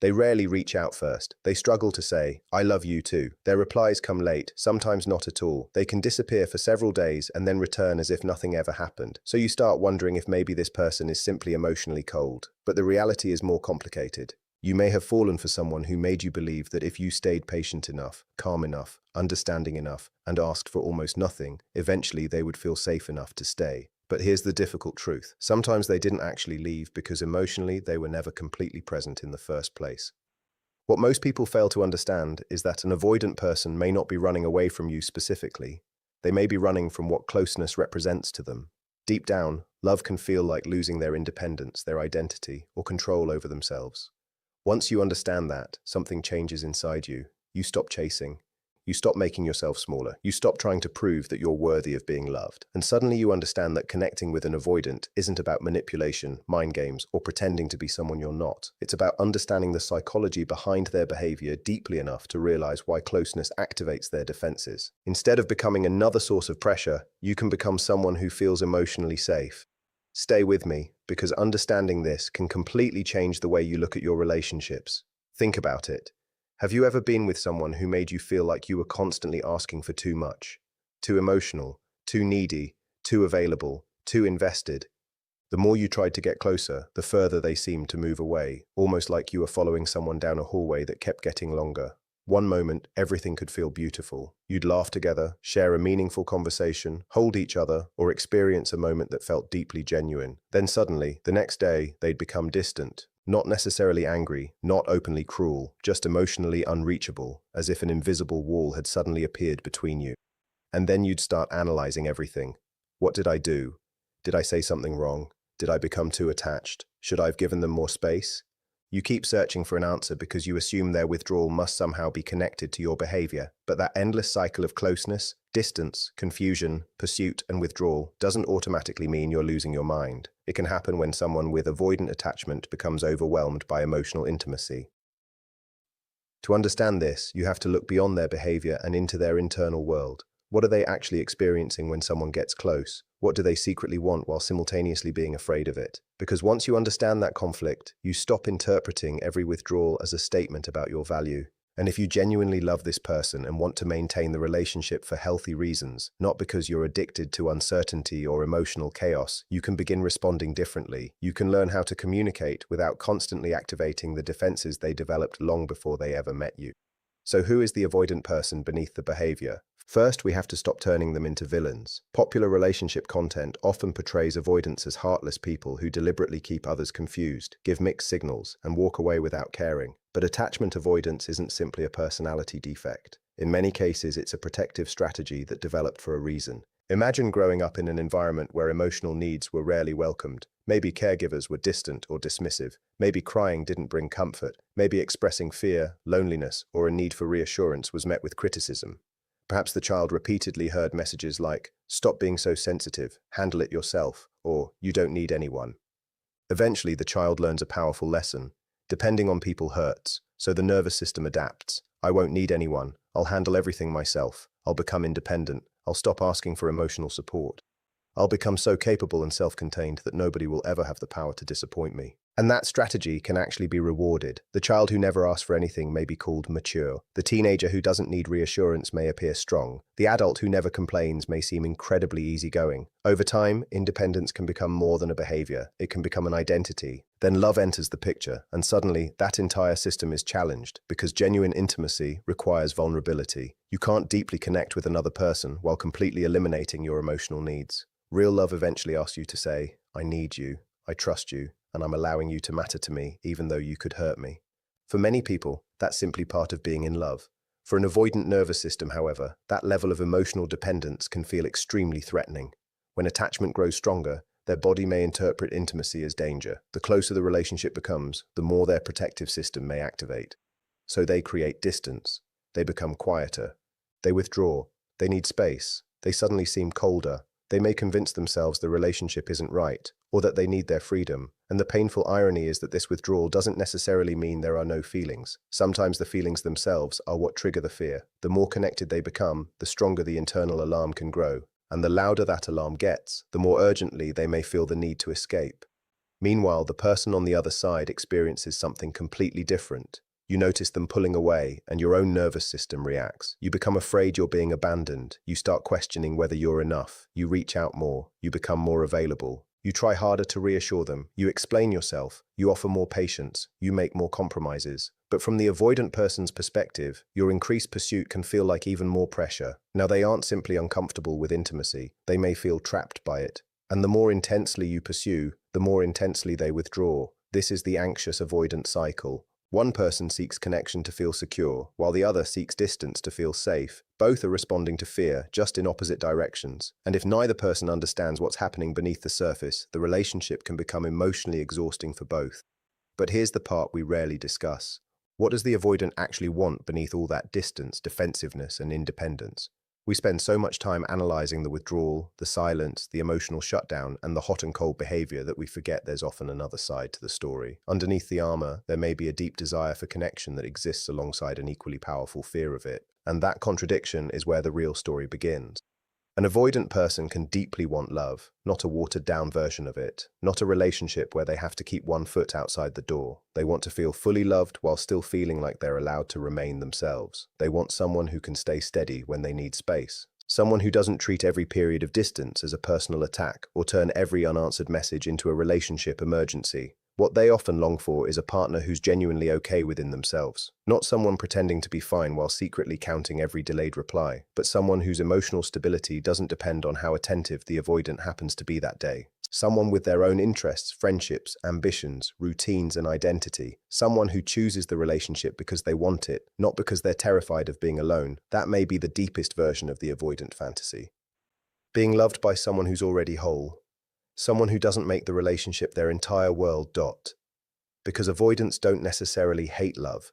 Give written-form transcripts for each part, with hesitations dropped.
They rarely reach out first. They struggle to say, "I love you too." Their replies come late, sometimes not at all. They can disappear for several days and then return as if nothing ever happened. So you start wondering if maybe this person is simply emotionally cold. But the reality is more complicated. You may have fallen for someone who made you believe that if you stayed patient enough, calm enough, understanding enough, and asked for almost nothing, eventually they would feel safe enough to stay. But here's the difficult truth. Sometimes they didn't actually leave because emotionally they were never completely present in the first place. What most people fail to understand is that an avoidant person may not be running away from you specifically. They may be running from what closeness represents to them. Deep down, love can feel like losing their independence, their identity, or control over themselves. Once you understand that, something changes inside you. You stop chasing. You stop making yourself smaller. You stop trying to prove that you're worthy of being loved. And suddenly you understand that connecting with an avoidant isn't about manipulation, mind games, or pretending to be someone you're not. It's about understanding the psychology behind their behavior deeply enough to realize why closeness activates their defenses. Instead of becoming another source of pressure, you can become someone who feels emotionally safe. Stay with me, because understanding this can completely change the way you look at your relationships. Think about it. Have you ever been with someone who made you feel like you were constantly asking for too much? Too emotional, too needy, too available, too invested? The more you tried to get closer, the further they seemed to move away, almost like you were following someone down a hallway that kept getting longer. One moment, everything could feel beautiful. You'd laugh together, share a meaningful conversation, hold each other, or experience a moment that felt deeply genuine. Then suddenly, the next day, they'd become distant. Not necessarily angry, not openly cruel, just emotionally unreachable, as if an invisible wall had suddenly appeared between you. And then you'd start analyzing everything. What did I do? Did I say something wrong? Did I become too attached? Should I have given them more space? You keep searching for an answer because you assume their withdrawal must somehow be connected to your behavior. But that endless cycle of closeness, distance, confusion, pursuit, and withdrawal doesn't automatically mean you're losing your mind. It can happen when someone with avoidant attachment becomes overwhelmed by emotional intimacy. To understand this, you have to look beyond their behavior and into their internal world. What are they actually experiencing when someone gets close? What do they secretly want while simultaneously being afraid of it? Because once you understand that conflict, you stop interpreting every withdrawal as a statement about your value. And if you genuinely love this person and want to maintain the relationship for healthy reasons, not because you're addicted to uncertainty or emotional chaos, you can begin responding differently. You can learn how to communicate without constantly activating the defenses they developed long before they ever met you. So who is the avoidant person beneath the behavior? First, we have to stop turning them into villains. Popular relationship content often portrays avoidants as heartless people who deliberately keep others confused, give mixed signals, and walk away without caring. But attachment avoidance isn't simply a personality defect. In many cases, it's a protective strategy that developed for a reason. Imagine growing up in an environment where emotional needs were rarely welcomed. Maybe caregivers were distant or dismissive. Maybe crying didn't bring comfort. Maybe expressing fear, loneliness, or a need for reassurance was met with criticism. Perhaps the child repeatedly heard messages like, "Stop being so sensitive, handle it yourself," or "You don't need anyone." Eventually, the child learns a powerful lesson. Depending on people hurts, so the nervous system adapts. I won't need anyone. I'll handle everything myself. I'll become independent. I'll stop asking for emotional support. I'll become so capable and self-contained that nobody will ever have the power to disappoint me. And that strategy can actually be rewarded. The child who never asks for anything may be called mature. The teenager who doesn't need reassurance may appear strong. The adult who never complains may seem incredibly easygoing. Over time, independence can become more than a behavior. It can become an identity. Then love enters the picture, and suddenly that entire system is challenged because genuine intimacy requires vulnerability. You can't deeply connect with another person while completely eliminating your emotional needs. Real love eventually asks you to say, "I need you, I trust you, and I'm allowing you to matter to me, even though you could hurt me." For many people, that's simply part of being in love. For an avoidant nervous system, however, that level of emotional dependence can feel extremely threatening. When attachment grows stronger, their body may interpret intimacy as danger. The closer the relationship becomes, the more their protective system may activate. So they create distance. They become quieter. They withdraw. They need space. They suddenly seem colder. They may convince themselves the relationship isn't right, or that they need their freedom. And the painful irony is that this withdrawal doesn't necessarily mean there are no feelings. Sometimes the feelings themselves are what trigger the fear. The more connected they become, the stronger the internal alarm can grow. And the louder that alarm gets, the more urgently they may feel the need to escape. Meanwhile, the person on the other side experiences something completely different. You notice them pulling away, and your own nervous system reacts. You become afraid you're being abandoned. You start questioning whether you're enough. You reach out more. You become more available. You try harder to reassure them. You explain yourself. You offer more patience. You make more compromises. But from the avoidant person's perspective, your increased pursuit can feel like even more pressure. Now, they aren't simply uncomfortable with intimacy. They may feel trapped by it. And the more intensely you pursue, the more intensely they withdraw. This is the anxious avoidant cycle. One person seeks connection to feel secure, while the other seeks distance to feel safe. Both are responding to fear, just in opposite directions. And if neither person understands what's happening beneath the surface, the relationship can become emotionally exhausting for both. But here's the part we rarely discuss. What does the avoidant actually want beneath all that distance, defensiveness, and independence? We spend so much time analyzing the withdrawal, the silence, the emotional shutdown, and the hot and cold behavior that we forget there's often another side to the story. Underneath the armor, there may be a deep desire for connection that exists alongside an equally powerful fear of it. And that contradiction is where the real story begins. An avoidant person can deeply want love, not a watered-down version of it, not a relationship where they have to keep one foot outside the door. They want to feel fully loved while still feeling like they're allowed to remain themselves. They want someone who can stay steady when they need space. Someone who doesn't treat every period of distance as a personal attack or turn every unanswered message into a relationship emergency. What they often long for is a partner who's genuinely okay within themselves. Not someone pretending to be fine while secretly counting every delayed reply, but someone whose emotional stability doesn't depend on how attentive the avoidant happens to be that day. Someone with their own interests, friendships, ambitions, routines, and identity. Someone who chooses the relationship because they want it, not because they're terrified of being alone. That may be the deepest version of the avoidant fantasy. Being loved by someone who's already whole. Someone who doesn't make the relationship their entire world. Because avoidants don't necessarily hate love.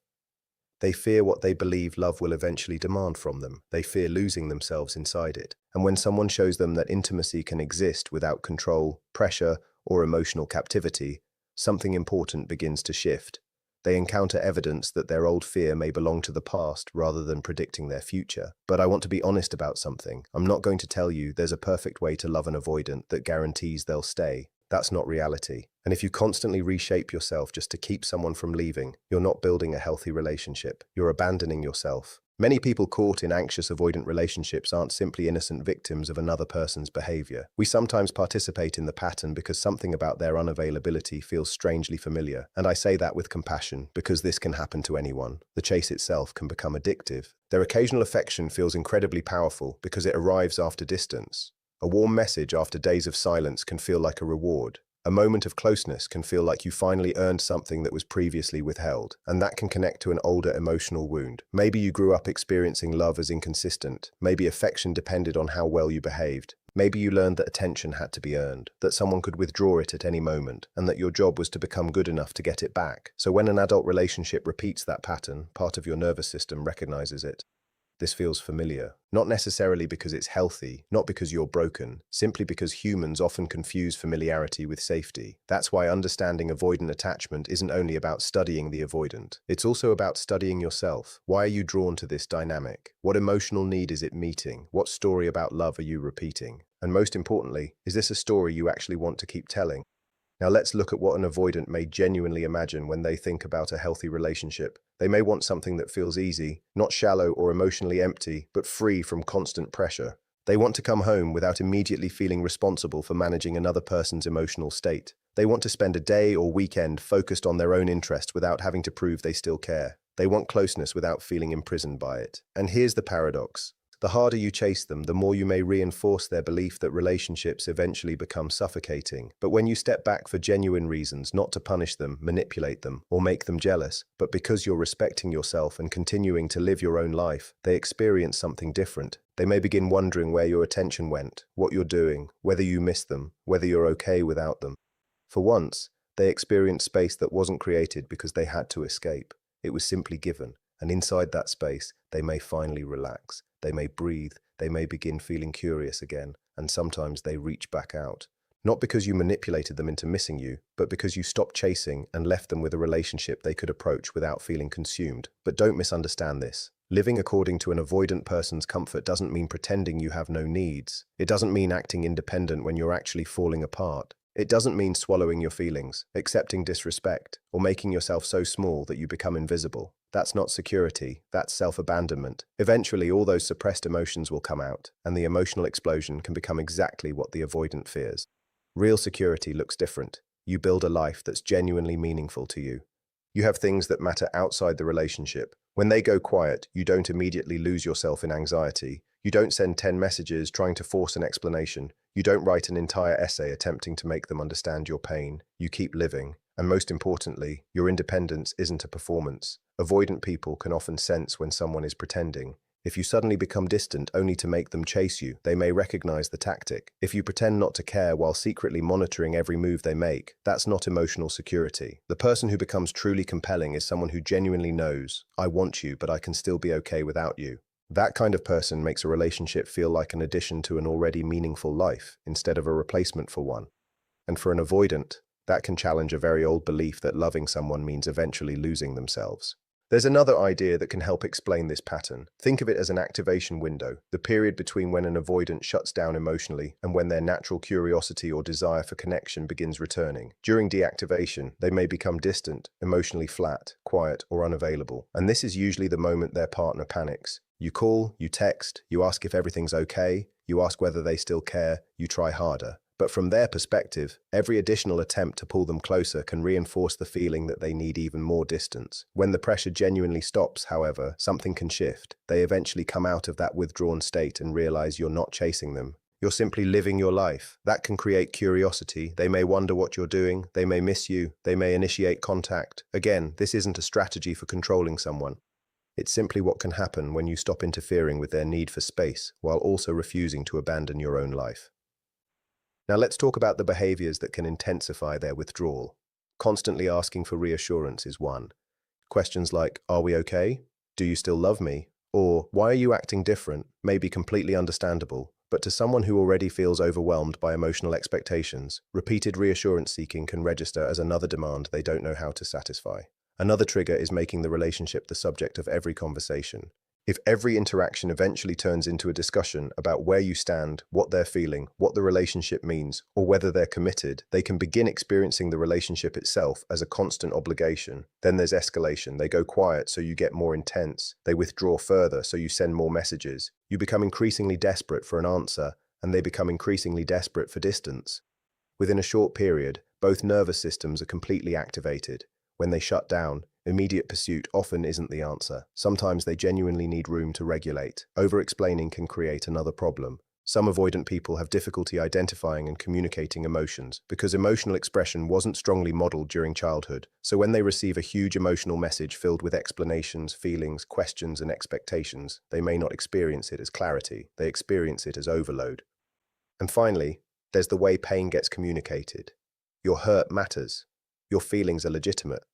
They fear what they believe love will eventually demand from them. They fear losing themselves inside it. And when someone shows them that intimacy can exist without control, pressure, or emotional captivity, something important begins to shift. They encounter evidence that their old fear may belong to the past rather than predicting their future. But I want to be honest about something. I'm not going to tell you there's a perfect way to love an avoidant that guarantees they'll stay. That's not reality. And if you constantly reshape yourself just to keep someone from leaving, you're not building a healthy relationship. You're abandoning yourself. Many people caught in anxious avoidant relationships aren't simply innocent victims of another person's behavior. We sometimes participate in the pattern because something about their unavailability feels strangely familiar. And I say that with compassion, because this can happen to anyone. The chase itself can become addictive. Their occasional affection feels incredibly powerful because it arrives after distance. A warm message after days of silence can feel like a reward. A moment of closeness can feel like you finally earned something that was previously withheld, and that can connect to an older emotional wound. Maybe you grew up experiencing love as inconsistent. Maybe affection depended on how well you behaved. Maybe you learned that attention had to be earned, that someone could withdraw it at any moment, and that your job was to become good enough to get it back. So when an adult relationship repeats that pattern, part of your nervous system recognizes it. This feels familiar, not necessarily because it's healthy, not because you're broken, simply because humans often confuse familiarity with safety. That's why understanding avoidant attachment isn't only about studying the avoidant. It's also about studying yourself. Why are you drawn to this dynamic? What emotional need is it meeting? What story about love are you repeating? And most importantly, is this a story you actually want to keep telling? Now let's look at what an avoidant may genuinely imagine when they think about a healthy relationship. They may want something that feels easy, not shallow or emotionally empty, but free from constant pressure. They want to come home without immediately feeling responsible for managing another person's emotional state. They want to spend a day or weekend focused on their own interest without having to prove they still care. They want closeness without feeling imprisoned by it. And here's the paradox. The harder you chase them, the more you may reinforce their belief that relationships eventually become suffocating. But when you step back for genuine reasons, not to punish them, manipulate them, or make them jealous, but because you're respecting yourself and continuing to live your own life, they experience something different. They may begin wondering where your attention went, what you're doing, whether you miss them, whether you're okay without them. For once, they experience space that wasn't created because they had to escape. It was simply given. And inside that space, they may finally relax. They may breathe, they may begin feeling curious again, and sometimes they reach back out. Not because you manipulated them into missing you, but because you stopped chasing and left them with a relationship they could approach without feeling consumed. But don't misunderstand this. Living according to an avoidant person's comfort doesn't mean pretending you have no needs. It doesn't mean acting independent when you're actually falling apart. It doesn't mean swallowing your feelings, accepting disrespect, or making yourself so small that you become invisible. That's not security, that's self-abandonment. Eventually, all those suppressed emotions will come out, and the emotional explosion can become exactly what the avoidant fears. Real security looks different. You build a life that's genuinely meaningful to you. You have things that matter outside the relationship. When they go quiet, you don't immediately lose yourself in anxiety. You don't send 10 messages trying to force an explanation. You don't write an entire essay attempting to make them understand your pain. You keep living. And most importantly, your independence isn't a performance. Avoidant people can often sense when someone is pretending. If you suddenly become distant only to make them chase you, they may recognize the tactic. If you pretend not to care while secretly monitoring every move they make, that's not emotional security. The person who becomes truly compelling is someone who genuinely knows, I want you, but I can still be okay without you. That kind of person makes a relationship feel like an addition to an already meaningful life, instead of a replacement for one. And for an avoidant, that can challenge a very old belief that loving someone means eventually losing themselves. There's another idea that can help explain this pattern. Think of it as an activation window, the period between when an avoidant shuts down emotionally and when their natural curiosity or desire for connection begins returning. During deactivation, they may become distant, emotionally flat, quiet, or unavailable. And this is usually the moment their partner panics. You call, you text, you ask if everything's okay, you ask whether they still care, you try harder. But from their perspective, every additional attempt to pull them closer can reinforce the feeling that they need even more distance. When the pressure genuinely stops, however, something can shift. They eventually come out of that withdrawn state and realize you're not chasing them. You're simply living your life. That can create curiosity. They may wonder what you're doing. They may miss you. They may initiate contact. Again, this isn't a strategy for controlling someone. It's simply what can happen when you stop interfering with their need for space while also refusing to abandon your own life. Now let's talk about the behaviors that can intensify their withdrawal. Constantly asking for reassurance is one. Questions like, are we okay? Do you still love me? Or, why are you acting different? May be completely understandable, but to someone who already feels overwhelmed by emotional expectations, repeated reassurance seeking can register as another demand they don't know how to satisfy. Another trigger is making the relationship the subject of every conversation. If every interaction eventually turns into a discussion about where you stand, what they're feeling, what the relationship means, or whether they're committed, they can begin experiencing the relationship itself as a constant obligation. Then there's escalation. They go quiet, so you get more intense. They withdraw further, so you send more messages. You become increasingly desperate for an answer, and they become increasingly desperate for distance. Within a short period, both nervous systems are completely activated. When they shut down, immediate pursuit often isn't the answer. Sometimes they genuinely need room to regulate. Over-explaining can create another problem. Some avoidant people have difficulty identifying and communicating emotions because emotional expression wasn't strongly modeled during childhood. So when they receive a huge emotional message filled with explanations, feelings, questions, and expectations, they may not experience it as clarity. They experience it as overload. And finally, there's the way pain gets communicated. Your hurt matters. Your feelings are legitimate.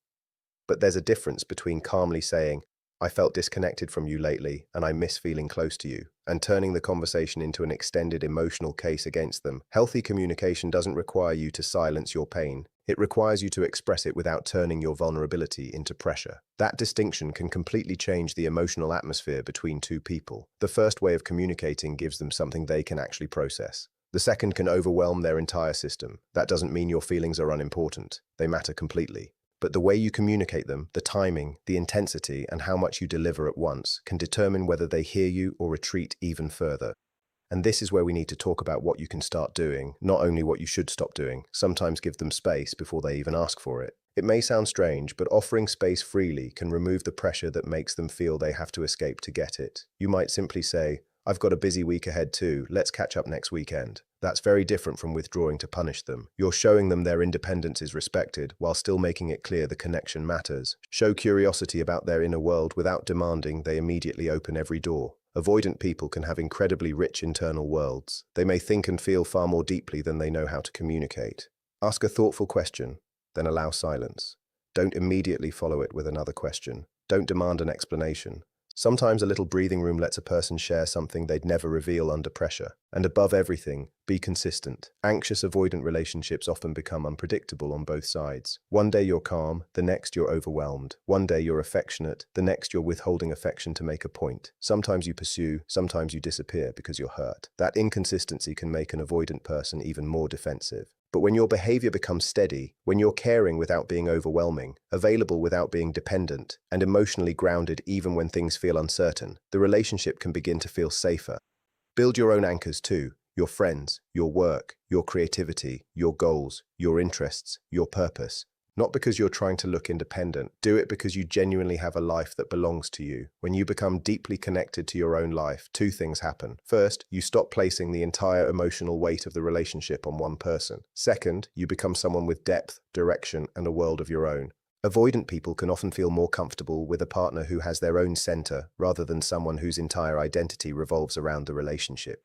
But there's a difference between calmly saying, I felt disconnected from you lately and I miss feeling close to you, and turning the conversation into an extended emotional case against them. Healthy communication doesn't require you to silence your pain. It requires you to express it without turning your vulnerability into pressure. That distinction can completely change the emotional atmosphere between two people. The first way of communicating gives them something they can actually process. The second can overwhelm their entire system. That doesn't mean your feelings are unimportant. They matter completely. But the way you communicate them, the timing, the intensity, and how much you deliver at once can determine whether they hear you or retreat even further. And this is where we need to talk about what you can start doing, not only what you should stop doing. Sometimes give them space before they even ask for it. It may sound strange, but offering space freely can remove the pressure that makes them feel they have to escape to get it. You might simply say, I've got a busy week ahead too, let's catch up next weekend. That's very different from withdrawing to punish them. You're showing them their independence is respected, while still making it clear the connection matters. Show curiosity about their inner world without demanding they immediately open every door. Avoidant people can have incredibly rich internal worlds. They may think and feel far more deeply than they know how to communicate. Ask a thoughtful question, then allow silence. Don't immediately follow it with another question. Don't demand an explanation. Sometimes a little breathing room lets a person share something they'd never reveal under pressure. And above everything, be consistent. Anxious avoidant relationships often become unpredictable on both sides. One day you're calm, the next you're overwhelmed. One day you're affectionate, the next you're withholding affection to make a point. Sometimes you pursue, sometimes you disappear because you're hurt. That inconsistency can make an avoidant person even more defensive. But when your behavior becomes steady, when you're caring without being overwhelming, available without being dependent, and emotionally grounded even when things feel uncertain, the relationship can begin to feel safer. Build your own anchors too. Your friends, your work, your creativity, your goals, your interests, your purpose. Not because you're trying to look independent. Do it because you genuinely have a life that belongs to you. When you become deeply connected to your own life, two things happen. First, you stop placing the entire emotional weight of the relationship on one person. Second, you become someone with depth, direction, and a world of your own. Avoidant people can often feel more comfortable with a partner who has their own center rather than someone whose entire identity revolves around the relationship.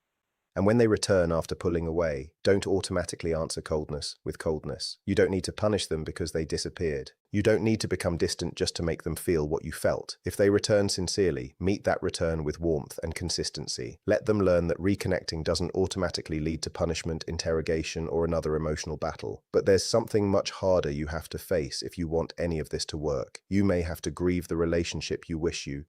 And when they return after pulling away, don't automatically answer coldness with coldness. You don't need to punish them because they disappeared. You don't need to become distant just to make them feel what you felt. If they return sincerely, meet that return with warmth and consistency. Let them learn that reconnecting doesn't automatically lead to punishment, interrogation, or another emotional battle. But there's something much harder you have to face if you want any of this to work. You may have to grieve the relationship you wish you